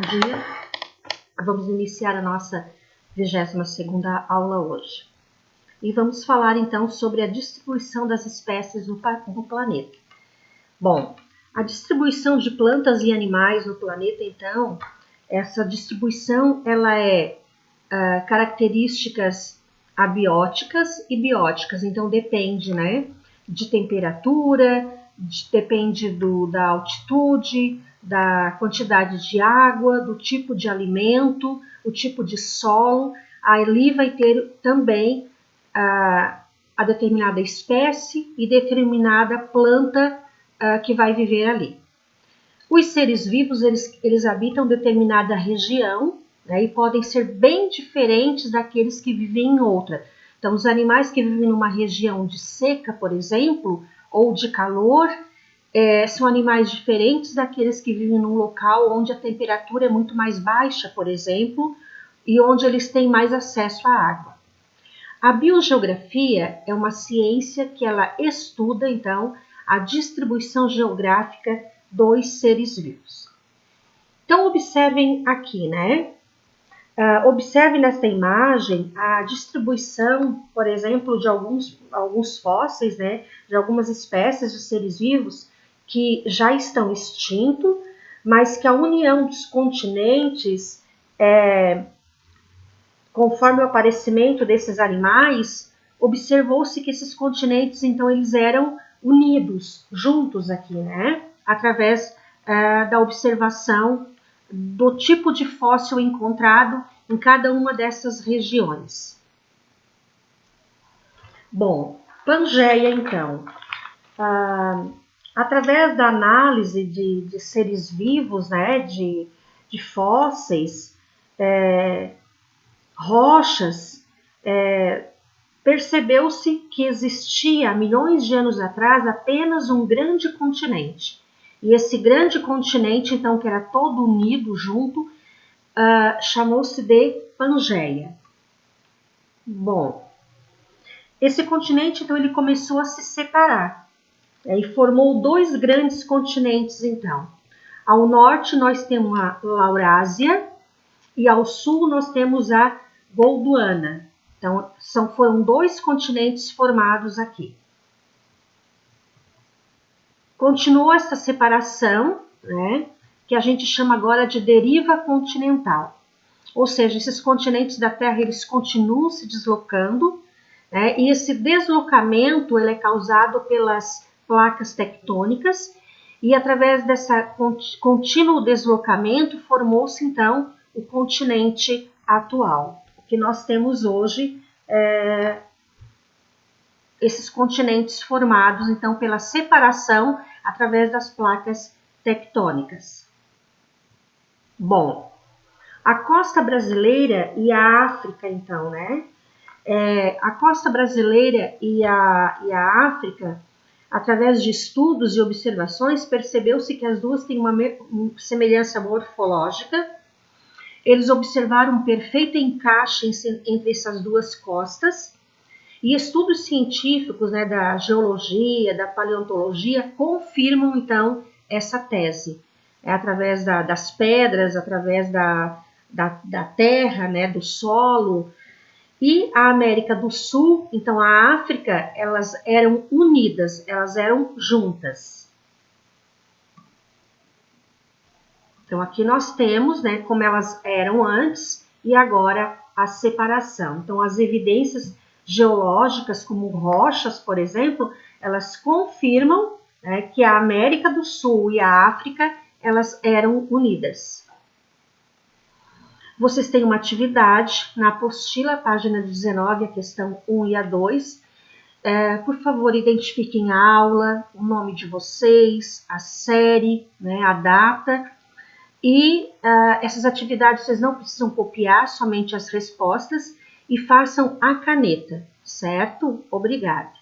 dia. Vamos iniciar a nossa 22ª aula hoje. E vamos falar então sobre a distribuição das espécies no planeta. Bom, a distribuição de plantas e animais no planeta, então, essa distribuição ela é características abióticas e bióticas, então depende, né, de temperatura, depende da altitude, da quantidade de água, do tipo de alimento, o tipo de solo. Ali vai ter também a determinada espécie e determinada planta que vai viver ali. Os seres vivos, eles habitam determinada região, né, e podem ser bem diferentes daqueles que vivem em outra. Então, os animais que vivem numa região de seca, por exemplo, ou de calor, são animais diferentes daqueles que vivem num local onde a temperatura é muito mais baixa, por exemplo, e onde eles têm mais acesso à água. A biogeografia é uma ciência que ela estuda, então, a distribuição geográfica dos seres vivos. Então, observem aqui, né? Observe nesta imagem a distribuição, por exemplo, de alguns fósseis, né? De algumas espécies de seres vivos que já estão extintos, mas que a união dos continentes, conforme o aparecimento desses animais, observou-se que esses continentes, então, eles eram unidos, juntos aqui, né? Através da observação do tipo de fóssil encontrado em cada uma dessas regiões. Bom, Pangeia, então. Através da análise de seres vivos, né, de fósseis, rochas, percebeu-se que existia, há milhões de anos atrás, apenas um grande continente. E esse grande continente, então, que era todo unido junto, chamou-se de Pangeia. Bom, esse continente, então, ele começou a se separar. E formou dois grandes continentes, então. Ao norte, nós temos a Laurásia e ao sul, nós temos a Gondwana. Então, foram dois continentes formados aqui. Continuou essa separação, né, que a gente chama agora de deriva continental. Ou seja, esses continentes da Terra, eles continuam se deslocando, né, e esse deslocamento ele é causado pelas placas tectônicas, e através desse contínuo deslocamento formou-se então o continente atual. O que nós temos hoje esses continentes formados então pela separação através das placas tectônicas. Bom, a costa brasileira e a África, então, né? A costa brasileira e a África, através de estudos e observações, percebeu-se que as duas têm uma semelhança morfológica. Eles observaram um perfeito encaixe entre essas duas costas, e estudos científicos, né, da geologia, da paleontologia, confirmam então essa tese. Através das pedras, através da terra, né, do solo. E a América do Sul, então a África, elas eram unidas, elas eram juntas. Então aqui nós temos, né, como elas eram antes e agora a separação. Então as evidências geológicas, como rochas, por exemplo, elas confirmam, né, que a América do Sul e a África, elas eram unidas. Vocês têm uma atividade na apostila, página 19, a questão 1 e a 2. Por favor, identifiquem a aula, o nome de vocês, a série, né, a data. E essas atividades vocês não precisam copiar, somente as respostas, e façam a caneta, certo? Obrigada.